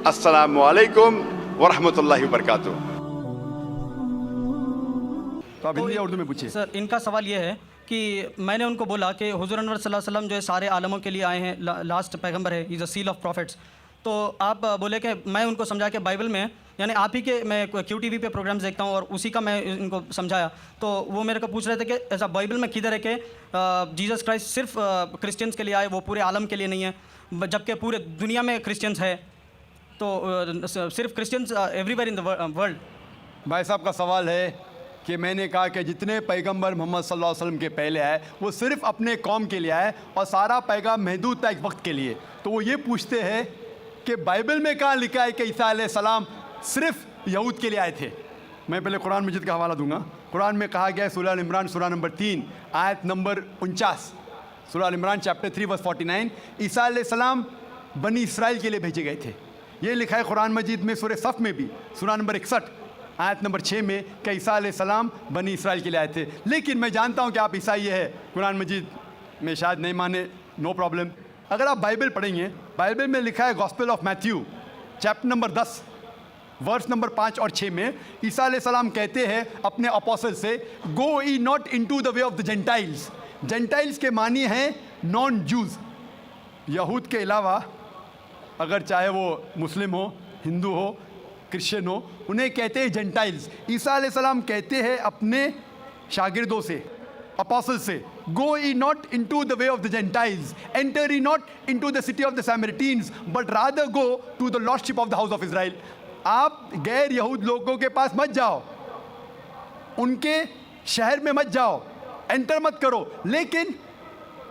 अस्सलामु अलैकुम वरहमतुल्लाहि वबरकातुहू। तो आप हिंदी या उर्दू में पूछिए। सर, इनका सवाल ये है कि मैंने उनको बोला कि हुज़ूर अनवर सल्लल्लाहु अलैहि वसल्लम जो है सारे आलमों के लिए आए हैं, लास्ट पैगंबर है, is a seal of profits. तो आप बोले कि मैं उनको समझा कि बाइबल में, यानी आप ही के, मैं QTV पे प्रोग्राम्स देखता हूँ और उसी का मैं इनको समझाया, तो वो मेरे को पूछ रहे थे कि ऐसा बाइबल में किधर है कि जीसस क्राइस्ट सिर्फ क्रिश्चियंस के लिए आए, वो पूरे आलम के लिए नहीं है, जबकि पूरे दुनिया में क्रिश्चियंस है, तो सिर्फ Christians everywhere in the world. भाई साहब का सवाल है कि मैंने कहा कि जितने पैगंबर मोहम्मद सल्लल्लाहु अलैहि वसल्लम के पहले आए वो सिर्फ अपने कौम के लिए आए और सारा पैगाम महदूद था एक वक्त के लिए। तो वो ये पूछते हैं कि बाइबल में कहाँ लिखा है कि ईसा अलैहिस्सलाम सिर्फ यहूद के लिए आए थे। मैं पहले कुरान मजीद का हवाला दूंगा। कुरान में कहा गया है सूरह इमरान सूरह नंबर 3 आयत नंबर 49, सूरह इमरान चैप्टर 3 वर्स 49, ईसा अलैहिस्सलाम बनी इसराइल के लिए भेजे गए थे। ये लिखा है कुरान मजीद में सूरह सफ़ में भी सूरह नंबर 61 आयत नंबर 6 में कि ईसा अलैहिस्सलाम बनी इसराइल के लिए आए थे। लेकिन मैं जानता हूँ कि आप ईसाई है, कुरान मजीद में शायद नहीं माने, नो प्रॉब्लम। अगर आप बाइबल पढ़ेंगे, बाइबल में लिखा है gospel of Matthew chapter number 10 verse number 5 और 6 में ईसा अलैहिस्सलाम कहते हैं अपने अपोस्टल से, go ye not into the way of the Gentiles. Gentiles के मानी हैं नॉन जूज, यहूद के अलावा अगर चाहे वो मुस्लिम हो, हिंदू हो, क्रिश्चियन हो, उन्हें कहते हैं जेंटाइल्स। ईसा अलैहिस्सलाम कहते हैं अपने शागिर्दों से, अपोस्टल से, go ye not into the way of the Gentiles, enter ye not into the city of the Samaritans, but rather go to the lordship of the house of Israel. आप गैर यहूद लोगों के पास मत जाओ, उनके शहर में मत जाओ, एंटर मत करो, लेकिन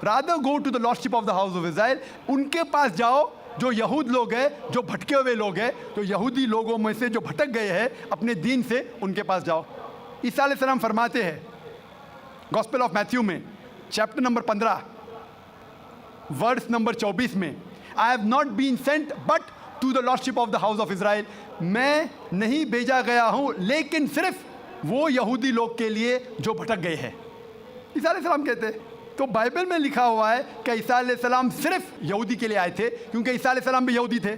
rather go to the lordship of the house of Israel, उनके पास जाओ जो यहूद लोग हैं, जो भटके हुए लोग हैं, तो यहूदी लोगों में से जो भटक गए हैं अपने दीन से, उनके पास जाओ। ईसा अलैहिस्सलाम फरमाते हैं गॉस्पेल ऑफ मैथ्यू में चैप्टर नंबर 15 वर्स नंबर 24 में, I have not been sent but to the lordship of the house of Israel. मैं नहीं भेजा गया हूँ लेकिन सिर्फ वो यहूदी लोग के लिए जो भटक गए हैं। ईसा अलैहिस्सलाम कहते हैं, तो बाइबल में लिखा हुआ है कि ईसा अलैहिस्सलाम सिर्फ यहूदी के लिए आए थे, क्योंकि ईसा अलैहिस्सलाम भी यहूदी थे,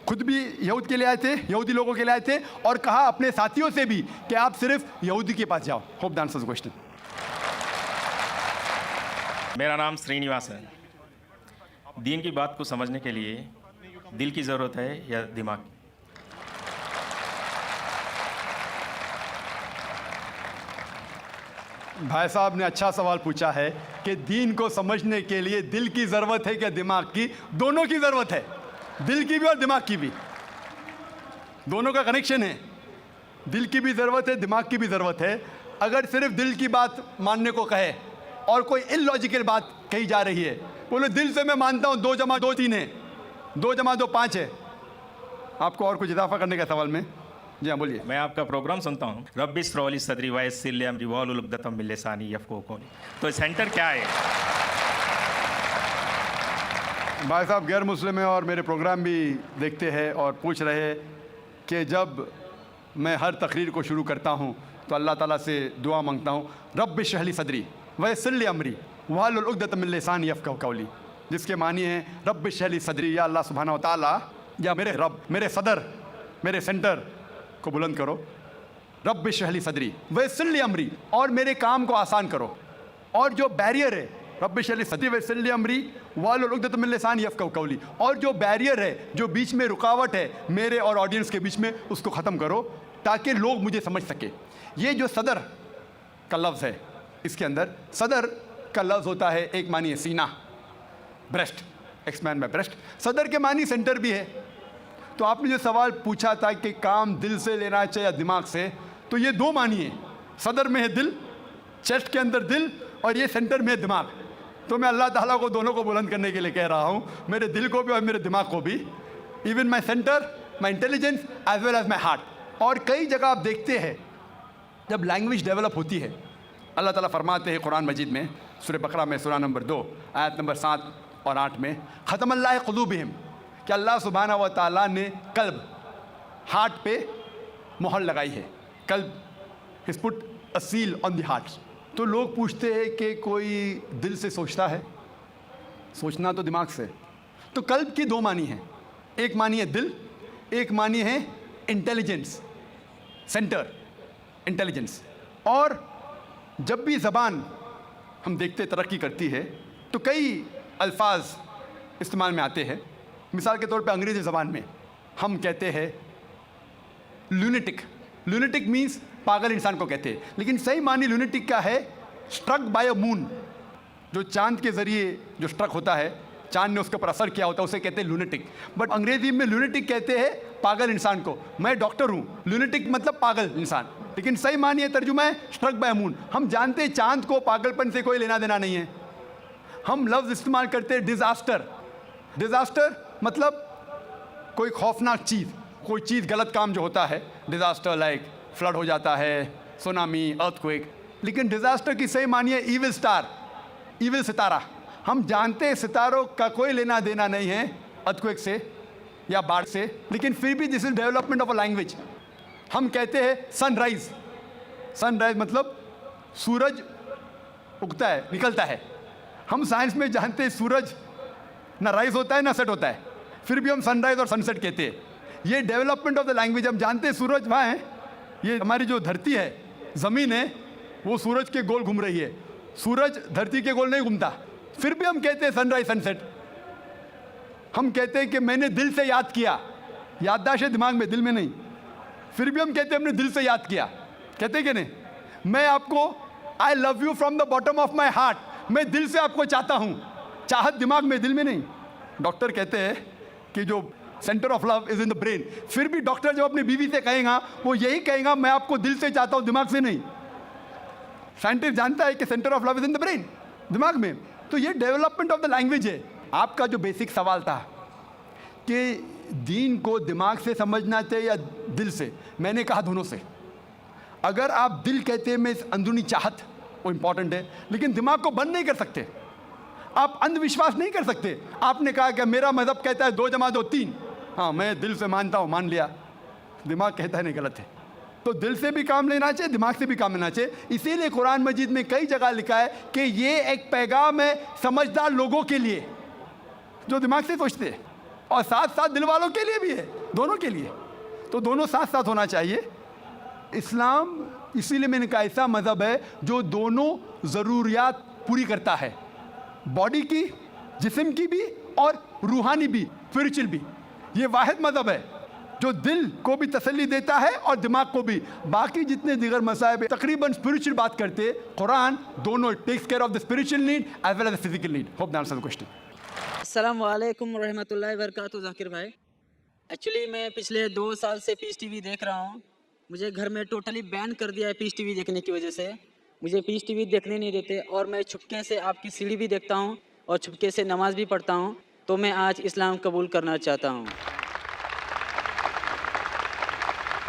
खुद भी यहूद के लिए आए थे, यहूदी लोगों के लिए आए थे, और कहा अपने साथियों से भी कि आप सिर्फ यहूदी के पास जाओ। Hope the answers question. मेरा नाम श्रीनिवास है। दीन की बात को समझने के लिए दिल की ज़रूरत है या दिमाग की? भाई साहब ने अच्छा सवाल पूछा है कि दीन को समझने के लिए दिल की ज़रूरत है क्या दिमाग की? दोनों की ज़रूरत है, दिल की भी और दिमाग की भी, दोनों का कनेक्शन है। दिल की भी ज़रूरत है, दिमाग की भी ज़रूरत है। अगर सिर्फ दिल की बात मानने को कहे और कोई इलॉजिकल बात कही जा रही है, बोले दिल से मैं मानता हूँ 2 + 2 3 है, 2 + 2 5 है। आपको और कुछ इजाफा करने का सवाल में? जी हाँ, बोलिए। मैं आपका प्रोग्राम सुनता हूँ, रब्बी स्ट्रॉली सदरी वायसिल अमरी वाहलुल उक़दतम मिन लिसानी यफ़क़हू क़ौली। तो सेंटर क्या है? भाई साहब गैर मुस्लिम है और मेरे प्रोग्राम भी देखते हैं और पूछ रहे हैं कि जब मैं हर तकरीर को शुरू करता हूँ तो अल्लाह ताला से दुआ मांगता हूँ, रब्बि इश्रह ली सदरी वयस्सिर अमरी वाहलुल उक़दतम मिन लिसानी यफ़क़हू क़ौली, जिसके मानी है रब्बि इश्रह ली सदरी, या अल्लाह सुब्हानहू व तआला, या मेरे रब, मेरे सदर, मेरे सेंटर को बुलंद करो, रब्बि इश्रह ली सदरी वयस्सिर अमरी, और मेरे काम को आसान करो, और जो बैरियर है रब्बि इश्रह ली सदरी वयस्सिर अमरी वाहलुल उक़दतम मिन लिसानी यफ़क़हू क़ौली, और जो बैरियर है, जो बीच में रुकावट है मेरे और ऑडियंस के बीच में, उसको ख़त्म करो ताकि लोग मुझे समझ सके। ये जो सदर का लफ्ज़ है, इसके अंदर सदर का लफ्ज़ होता है, एक मानी है सीना, ब्रेस्ट, एक्सपैंड बाय ब्रेस्ट, सदर के मानी सेंटर भी है। तो आपने जो सवाल पूछा था कि काम दिल से लेना चाहिए या दिमाग से, तो ये 2 मानी है, सदर में है दिल, चेस्ट के अंदर दिल, और ये सेंटर में है दिमाग। तो मैं अल्लाह ताला को दोनों को बुलंद करने के लिए कह रहा हूँ, मेरे दिल को भी और मेरे दिमाग को भी, even my centre, my intelligence as well as my heart. और कई जगह आप देखते हैं जब लैंग्वेज डेवलप होती है, अल्लाह ताला फरमाते हैं कुरान मजीद में सूरह बकरा में सूरह नंबर 2 आयत नंबर 7 और 8 में, ख़तमल्लाह क़ुलूबिहिम, कि अल्लाह सुब्हानहू व तआला ने कल्ब, हार्ट पे मोहर लगाई है। कल्ब his put a seal on the heart. तो लोग पूछते हैं कि कोई दिल से सोचता है? सोचना तो दिमाग से। तो कल्ब की 2 मानी हैं, एक मानी है दिल एक मानी है इंटेलिजेंस, सेंटर, इंटेलिजेंस। और जब भी ज़बान हम देखते तरक्की करती है तो कई अल्फाज इस्तेमाल में आते हैं। मिसाल के तौर पे अंग्रेज़ी ज़बान में हम कहते हैं लूनेटिक। लूनेटिक मीन्स पागल इंसान को कहते हैं, लेकिन सही मानी लूनेटिक का है स्ट्रक बाय अ मून। जो चांद के ज़रिए जो स्ट्रक होता है, चांद ने उसके ऊपर असर किया होता है, उसे कहते हैं लूनेटिक। बट अंग्रेज़ी में लूनेटिक कहते हैं पागल इंसान को। मैं डॉक्टर हूँ, लूनेटिक मतलब पागल इंसान, लेकिन सही मानिए तर्जुमा है स्ट्रक बाय मून। हम जानते हैं चांद को पागलपन से कोई लेना देना नहीं है। हम लफ्ज़ इस्तेमाल करते हैं डिज़ास्टर। डिज़ास्टर मतलब कोई खौफनाक चीज़, कोई चीज़ गलत काम जो होता है, डिज़ास्टर लाइक फ्लड हो जाता है, सुनामी, अर्थक्वेक। लेकिन डिज़ास्टर की सही मानिए ईविल स्टार, ईविल सितारा। हम जानते हैं सितारों का कोई लेना देना नहीं है अर्थक्वेक से या बाढ़ से, लेकिन फिर भी this is development of a language. हम कहते हैं सनराइज। सनराइज मतलब सूरज उगता है, निकलता है। हम साइंस में जानते हैं सूरज ना राइज होता है ना सेट होता है, फिर भी हम सनराइज और सनसेट कहते हैं। ये डेवलपमेंट ऑफ द लैंग्वेज। हम जानते हैं सूरज वहाँ है, ये हमारी जो धरती है, ज़मीन है, वो सूरज के गोल घूम रही है। सूरज धरती के गोल नहीं घूमता, फिर भी हम कहते हैं सनराइज सनसेट। हम कहते हैं कि मैंने दिल से याद किया। याददाश्त है दिमाग में, दिल में नहीं, फिर भी हम कहते हैं हमने दिल से याद किया। कहते हैं कि नहीं? मैं आपको I love you from the bottom of my heart, मैं दिल से आपको चाहता हूँ। चाहत दिमाग में, दिल में नहीं। डॉक्टर कहते हैं कि जो centre of love is in the brain, फिर भी डॉक्टर जब अपनी बीवी से कहेगा वो यही कहेगा मैं आपको दिल से चाहता हूँ, दिमाग से नहीं। साइंटिस्ट जानता है कि centre of love is in the brain, दिमाग में। तो ये डेवलपमेंट ऑफ द लैंग्वेज है। आपका जो बेसिक सवाल था कि दीन को दिमाग से समझना चाहिए या दिल से, मैंने कहा दोनों से। अगर आप दिल कहते हैं मैं अंदरूनी चाहत, वो इम्पॉर्टेंट है, लेकिन दिमाग को बंद नहीं कर सकते। आप अंधविश्वास नहीं कर सकते। आपने कहा कि मेरा मज़हब कहता है 2 जमा 2 3, हाँ मैं दिल से मानता हूँ, मान लिया। दिमाग कहता है नहीं, गलत है। तो दिल से भी काम लेना चाहिए, दिमाग से भी काम लेना चाहिए। इसीलिए कुरान मजीद में कई जगह लिखा है कि ये एक पैगाम है समझदार लोगों के लिए जो दिमाग से सोचते हैं, और साथ साथ दिल वालों के लिए भी है, दोनों के लिए। तो दोनों साथ साथ होना चाहिए। इस्लाम इसीलिए मैंने कहा ऐसा मज़हब है जो दोनों ज़रूरियात पूरी करता है, बॉडी की, जिस्म की भी और रूहानी भी, स्पिरिचुअल भी। ये वाहिद मज़हब है जो दिल को भी तसल्ली देता है और दिमाग को भी। बाकी जितने दिगर मसाइब तकरीबन स्पिरिचुअल बात करते, कुरान दोनों takes care of the spiritual need as well as the physical need. Hope that answers the question. अस्सलाम वालेकुम रहमतुल्लाहि व बरकातुहू। जाकिर भाई, एक्चुअली मैं पिछले 2 साल से पीस टीवी देख रहा हूँ। मुझे घर में टोटली बैन कर दिया है पीस टीवी देखने की वजह से। मुझे पीस टीवी देखने नहीं देते, और मैं छुपके से आपकी सीढ़ी भी देखता हूँ और छुपके से नमाज भी पढ़ता हूँ। तो मैं आज इस्लाम कबूल करना चाहता हूँ।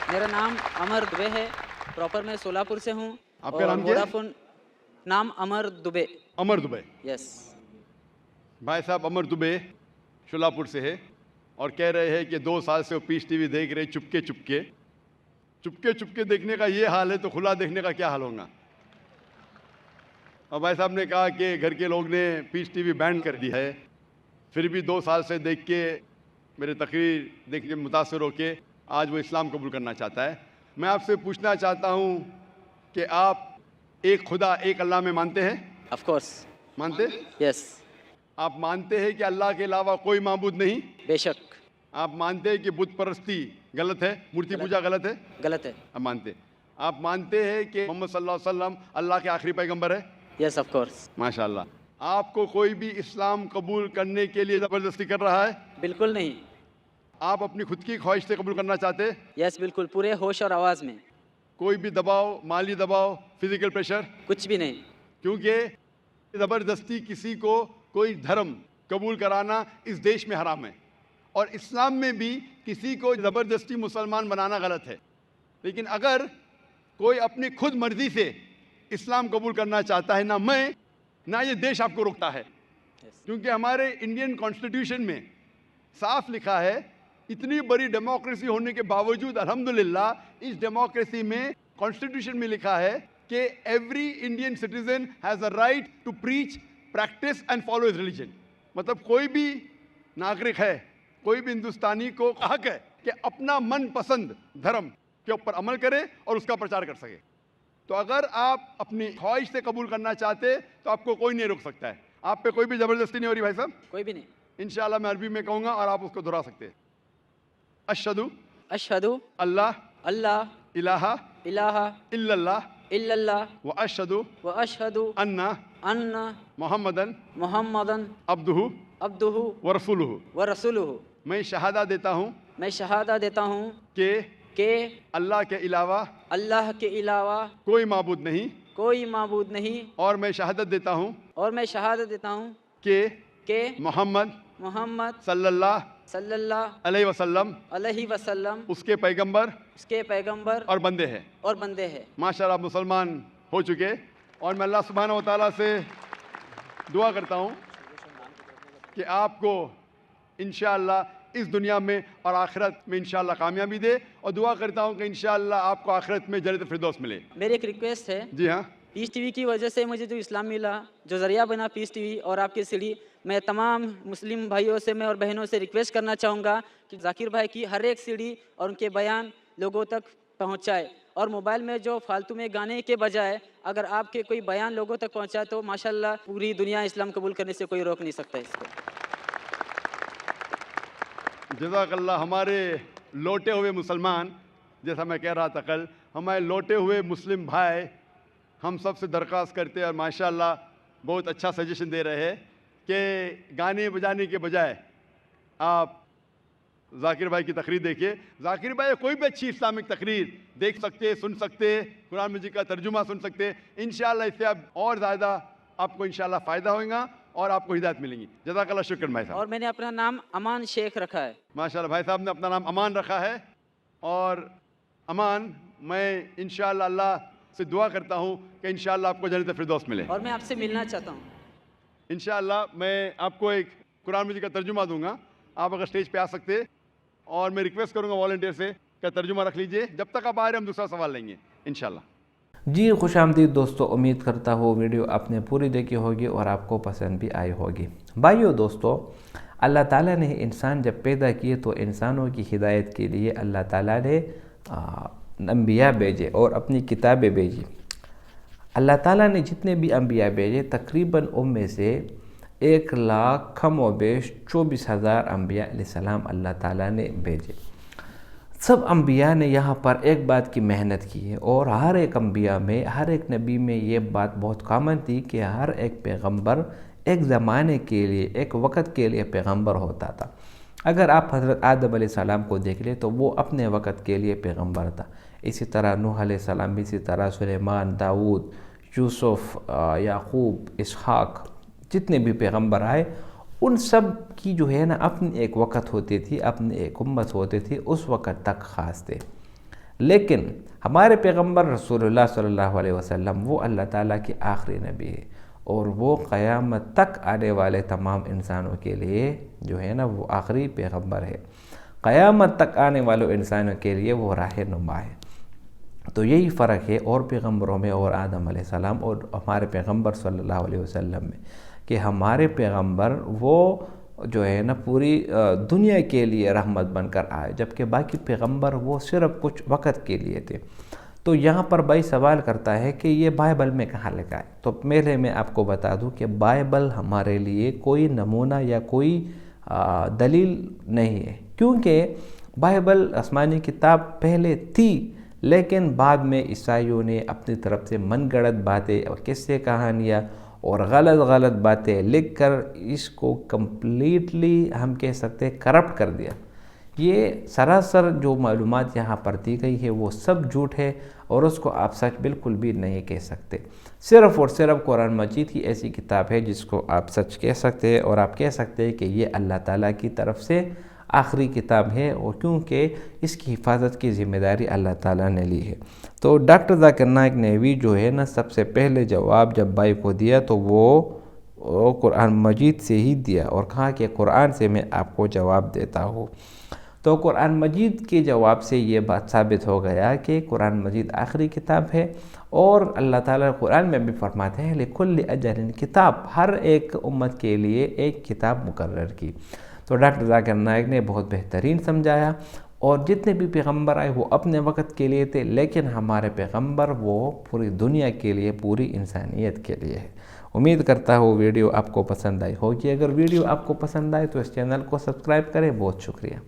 मेरा नाम अमर दुबे है, प्रॉपर मैं सोलापुर से हूँ। आपका नाम क्या है? वोडाफोन नाम अमर दुबे। अमर दुबे। यस भाई साहब अमर दुबे शोलापुर से है और कह रहे हैं कि 2 साल से वो पीस टीवी देख रहे, चुपके चुपके। चुपके चुपके देखने का ये हाल है तो खुला देखने का क्या हाल होगा। और भाई साहब ने कहा कि घर के लोग ने पीस टीवी बैन कर दी है, फिर भी 2 साल से देख के मेरे तकरीर देख के मुतासर होके आज वो इस्लाम कबूल करना चाहता है। मैं आपसे पूछना चाहता हूँ कि आप एक खुदा, एक अल्लाह में मानते हैं? ऑफ कोर्स मानते? यस। आप मानते हैं कि अल्लाह के अलावा कोई माबूद नहीं? बेशक। आप मानते हैं कि बुत परस्ती गलत है, मूर्ति पूजा गलत है? गलत है। आप मानते? आप मानते हैं कि मोहम्मद सल्लल्लाहु अलैहि वसल्लम अल्लाह के आखिरी पैगंबर है? Yes of course. माशाल्लाह। आपको कोई भी इस्लाम कबूल करने के लिए ज़बरदस्ती कर रहा है? बिल्कुल नहीं। आप अपनी खुद की ख्वाहिश से कबूल करना चाहते हैं? यस बिल्कुल, पूरे होश और आवाज़ में। कोई भी दबाव, माली दबाव, फिजिकल प्रेशर? कुछ भी नहीं। क्योंकि ज़बरदस्ती किसी को कोई धर्म कबूल कराना इस देश में हराम है, और इस्लाम में भी किसी को ज़बरदस्ती मुसलमान बनाना गलत है। लेकिन अगर कोई अपनी खुद मर्जी से इस्लाम कबूल करना चाहता है, ना मैं ना ये देश आपको रोकता है। क्योंकि हमारे इंडियन कॉन्स्टिट्यूशन में साफ लिखा है, इतनी बड़ी डेमोक्रेसी होने के बावजूद अल्हम्दुलिल्लाह इस डेमोक्रेसी में कॉन्स्टिट्यूशन में लिखा है कि every Indian citizen has a right to preach, practice and follow his religion. मतलब कोई भी नागरिक है, कोई भी हिंदुस्तानी को हक है कि अपना मनपसंद धर्म के ऊपर अमल करे और उसका प्रचार कर सके। तो अगर आप अपनी ख्वाहिश से कबूल करना चाहते तो आपको कोई नहीं रोक सकता है। आप पे कोई भी ज़बरदस्ती नहीं हो रही भाई साहब। कोई भी नहीं। इंशाअल्लाह मैं अरबी में कहूँगा और आप उसको दोहरा सकते हैं। अशहदु अशहदु अल्लाह अल्लाह इलाहा इलाहा इल्लल्लाह इल्लल्लाह व अशहदु व अशहदु अन्ना अन्ना मोहम्मदन मुहम्मदन अब्दुहु अब्दुहु व रसूलुहु। व रसूलुहु। मैं शहादा देता हूँ मैं शहादा देता हूँ कि अल्लाह के अलावा अल्लाह के अलावा कोई माबूद नहीं कोई माबूद नहीं। और मैं शहादत देता हूँ और मैं शहादत देता हूँ कि मोहम्मद सल्लल्लाहु अलैहि वसल्लम उसके पैगंबर और बंदे हैं। है। माशाअल्लाह मुसलमान हो चुके और मैं अल्लाह सुब्हानहू व तआला से दुआ करता हूँ कि आपको इंशाअल्लाह इस दुनिया में और आखिरत में इंशाअल्लाह कामयाबी दे और दुआ करता हूँ कि इंशाअल्लाह आपको आखिरत में जन्नत फिरदौस मिले। मेरी एक रिक्वेस्ट है। जी हाँ। पीस टीवी की वजह से मुझे जो इस्लाम मिला, जो ज़रिया बना पीस टीवी और आपकी सीढ़ी, मैं तमाम मुस्लिम भाइयों से मैं और बहनों से रिक्वेस्ट करना चाहूँगा कि जाकिर भाई की हर एक सीढ़ी और उनके बयान लोगों तक पहुँचाए और मोबाइल में जो फालतू में गाने के बजाय अगर आपके कोई बयान लोगों तक पहुँचाए तो माशाल्लाह पूरी दुनिया इस्लाम कबूल करने से कोई रोक नहीं सकता इसको। जज़ाकल्लाह। हमारे लौटे हुए मुसलमान, जैसा मैं कह रहा था कल, हमारे लौटे हुए मुस्लिम भाई हम सब से दरख्वास्त करते हैं और माशाल्लाह बहुत अच्छा सजेशन दे रहे हैं कि गाने बजाने के बजाय आप जाकिर भाई की तकरीर देखिए। जाकिर भाई कोई भी अच्छी इस्लामिक तकरीर देख सकते, सुन सकते, कुरान मजीद का तर्जुमा सुन सकते। इंशाअल्लाह इससे आप और ज़्यादा आपको इंशाअल्लाह फ़ायदा होगा और आपको हिदायत मिलेंगी। जज़ाकल्लाह, शुक्र भाई साहब। और मैंने अपना नाम अमान शेख रखा है। माशाअल्लाह, भाई साहब ने अपना नाम अमान रखा है। और अमान, मैं इंशाअल्लाह अल्लाह से दुआ करता हूँ कि इंशाअल्लाह आपको जन्नत फिरदौस मिले। और मैं आपसे मिलना चाहता हूँ। इंशाअल्लाह मैं आपको एक कुरान मजीद का तर्जुमा दूंगा, आप अगर स्टेज पे आ सकते, और मैं रिक्वेस्ट करूंगा वॉलंटियर से कि तर्जुमा रख लीजिए। जब तक आप आ रहे हम दूसरा सवाल लेंगे इंशाअल्लाह। जी खुश आमदीद दोस्तों, उम्मीद करता हूँ वीडियो आपने पूरी देखी होगी और आपको पसंद भी आई होगी। भाइयों दोस्तों, अल्लाह ताला ने इंसान जब पैदा किए तो इंसानों की हिदायत के लिए अल्लाह ताला ने अंबिया भेजे और अपनी किताबें भेजी। अल्लाह ताला ने जितने भी अंबिया भेजे तकरीबन उनमें से 1,00,000 कम व बेश 24,000 अंबिया अलैहिस्सलाम अल्लाह ताला ने भेजे। सब अंबिया ने यहाँ पर एक बात की मेहनत की है और हर एक अंबिया में, हर एक नबी में ये बात बहुत कॉमन थी कि हर एक पैगंबर एक ज़माने के लिए, एक वक़्त के लिए पैगंबर होता था। अगर आप हज़रत आदम अलैहिस्सलाम को देख ले तो वो अपने वक़्त के लिए पैगंबर था। इसी तरह नूह अलैहिस्सलाम, इसी तरह सुलेमान, दाऊद, यूसुफ, याकूब, इसहाक, जितने भी पैगंबर आए उन सब की जो है ना अपनी एक वक़्त होती थी, अपनी एक उम्मत होती थी, उस वक़्त तक ख़ास थे। लेकिन हमारे पैगंबर रसूलुल्लाह सल्लल्लाहु अलैहि वसल्लम वो अल्लाह ताला के आखिरी नबी है और वो क़यामत तक आने वाले तमाम इंसानों के लिए जो है ना वो आखिरी पैगंबर है। क़यामत तक आने वाले इंसानों के लिए वो रहनुमा है। तो यही फ़र्क है और पैगंबरों में और आदम अलैहिस्सलाम और हमारे पैगंबर सल्लल्लाहु अलैहि वसल्लम में कि हमारे पैगंबर वो जो है ना पूरी दुनिया के लिए रहमत बनकर आए, जबकि बाकी पैगंबर वो सिर्फ कुछ वक़्त के लिए थे। तो यहाँ पर भाई सवाल करता है कि ये बाइबल में कहाँ लिखा है। तो पहले मैं आपको बता दूँ कि बाइबल हमारे लिए कोई नमूना या कोई दलील नहीं है, क्योंकि बाइबल आसमानी किताब पहले थी लेकिन बाद में ईसाइयों ने अपनी तरफ से मनगढ़ंत बातें और किस्से कहानियाँ और गलत बातें लिखकर इसको कम्प्लीटली हम कह सकते हैं करप्ट कर दिया। ये सरासर जो मालूमात यहाँ पर दी गई है वो सब झूठ है और उसको आप सच बिल्कुल भी नहीं कह सकते। सिर्फ़ और सिर्फ कुरान मजीद ही ऐसी किताब है जिसको आप सच कह सकते हैं और आप कह सकते हैं कि ये अल्लाह ताला की तरफ से आखिरी किताब है, और क्योंकि इसकी हिफाजत की ज़िम्मेदारी अल्लाह ताला ने ली है। तो डॉक्टर जाकिर नाइक ने भी जो है ना सबसे पहले जवाब जब भाई को दिया तो वो कुरान मजीद से ही दिया और कहा कि कुरान से मैं आपको जवाब देता हूँ। तो कुरान मजीद के जवाब से ये बात साबित हो गया कि कुरान मजीद आखिरी किताब है और अल्लाह ताला कुरान में भी फरमाते हैं लिकुल्लि अजलिन किताब, हर एक उम्मत के लिए एक किताब मुकर्रर की। तो डॉक्टर जाकिर नाइक ने बहुत बेहतरीन समझाया और जितने भी पैगंबर आए वो अपने वक्त के लिए थे, लेकिन हमारे पैगंबर वो पूरी दुनिया के लिए, पूरी इंसानियत के लिए है। उम्मीद करता हूँ वीडियो आपको पसंद आई होगी। अगर वीडियो आपको पसंद आए तो इस चैनल को सब्सक्राइब करें। बहुत शुक्रिया।